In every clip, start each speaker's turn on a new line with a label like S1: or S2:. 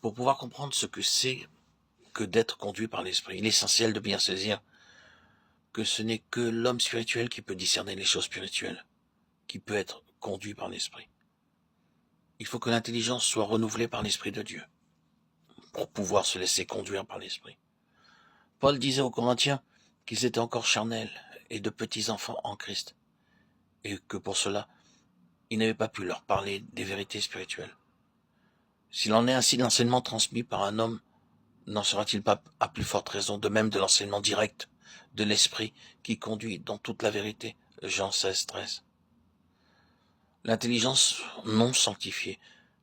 S1: Pour pouvoir comprendre ce que c'est que d'être conduit par l'esprit, il est essentiel de bien saisir que ce n'est que l'homme spirituel qui peut discerner les choses spirituelles, qui peut être conduit par l'esprit. Il faut que l'intelligence soit renouvelée par l'esprit de Dieu pour pouvoir se laisser conduire par l'esprit. Paul disait aux Corinthiens qu'ils étaient encore charnels et de petits enfants en Christ, et que pour cela, il n'avait pas pu leur parler des vérités spirituelles. S'il en est ainsi de l'enseignement transmis par un homme, n'en sera-t-il pas à plus forte raison de même de l'enseignement direct de l'esprit qui conduit dans toute la vérité? Jean 16, 13. L'intelligence non sanctifiée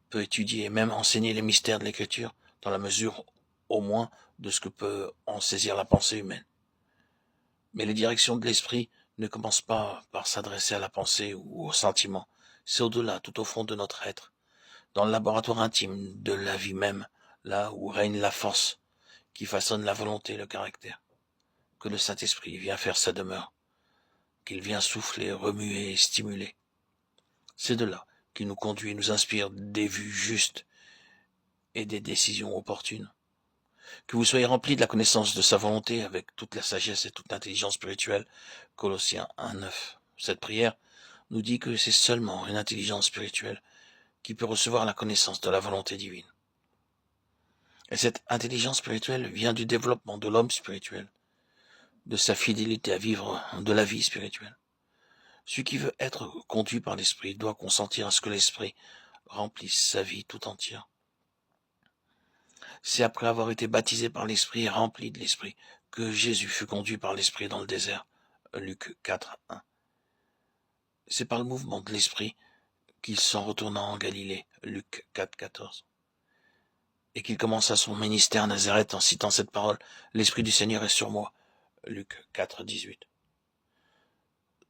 S1: peut étudier et même enseigner les mystères de l'écriture dans la mesure au moins de ce que peut en saisir la pensée humaine. Mais les directions de l'esprit ne commencent pas par s'adresser à la pensée ou au sentiment. C'est au-delà, tout au fond de notre être, dans le laboratoire intime de la vie même, là où règne la force qui façonne la volonté et le caractère, que le Saint-Esprit vient faire sa demeure, qu'il vient souffler, remuer et stimuler. C'est de là qu'il nous conduit et nous inspire des vues justes et des décisions opportunes. Que vous soyez remplis de la connaissance de sa volonté avec toute la sagesse et toute l'intelligence spirituelle. Colossiens 1:9. Cette prière nous dit que c'est seulement une intelligence spirituelle qui peut recevoir la connaissance de la volonté divine. Et cette intelligence spirituelle vient du développement de l'homme spirituel, de sa fidélité à vivre de la vie spirituelle. Celui qui veut être conduit par l'esprit doit consentir à ce que l'esprit remplisse sa vie tout entière. C'est après avoir été baptisé par l'esprit et rempli de l'esprit que Jésus fut conduit par l'esprit dans le désert. Luc 4:1. C'est par le mouvement de l'esprit qu'il s'en retourna en Galilée. Luc 4:14. Et qu'il commença son ministère à Nazareth en citant cette parole: l'esprit du Seigneur est sur moi. Luc 4:18.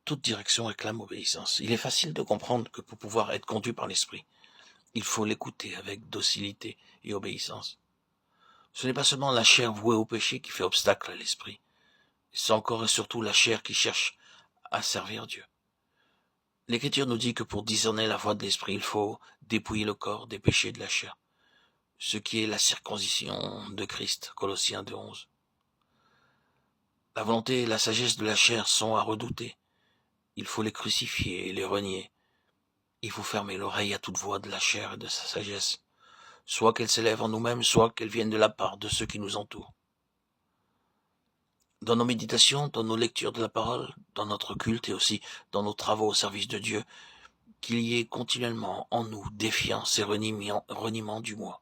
S1: Toute direction réclame obéissance. Il est facile de comprendre que pour pouvoir être conduit par l'esprit, il faut l'écouter avec docilité et obéissance. Ce n'est pas seulement la chair vouée au péché qui fait obstacle à l'esprit. C'est encore et surtout la chair qui cherche à servir Dieu. L'Écriture nous dit que pour discerner la voie de l'esprit, il faut dépouiller le corps des péchés de la chair, ce qui est la circoncision de Christ, Colossiens 2:11. La volonté et la sagesse de la chair sont à redouter. Il faut les crucifier et les renier. Il faut fermer l'oreille à toute voix de la chair et de sa sagesse, soit qu'elle s'élève en nous-mêmes, soit qu'elle vienne de la part de ceux qui nous entourent. Dans nos méditations, dans nos lectures de la parole, dans notre culte et aussi dans nos travaux au service de Dieu, qu'il y ait continuellement en nous défiance et reniement du moi,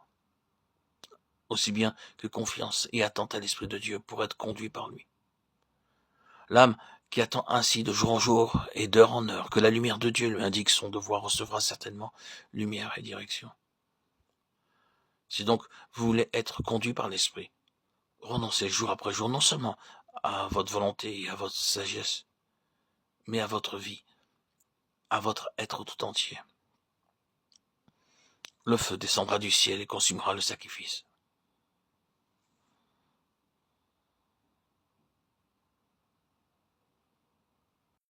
S1: aussi bien que confiance et attente à l'Esprit de Dieu pour être conduit par lui. L'âme qui attend ainsi de jour en jour et d'heure en heure que la lumière de Dieu lui indique son devoir recevra certainement lumière et direction. Si donc vous voulez être conduit par l'Esprit, renoncez jour après jour non seulement à votre volonté et à votre sagesse, mais à votre vie, à votre être tout entier. Le feu descendra du ciel et consumera le sacrifice.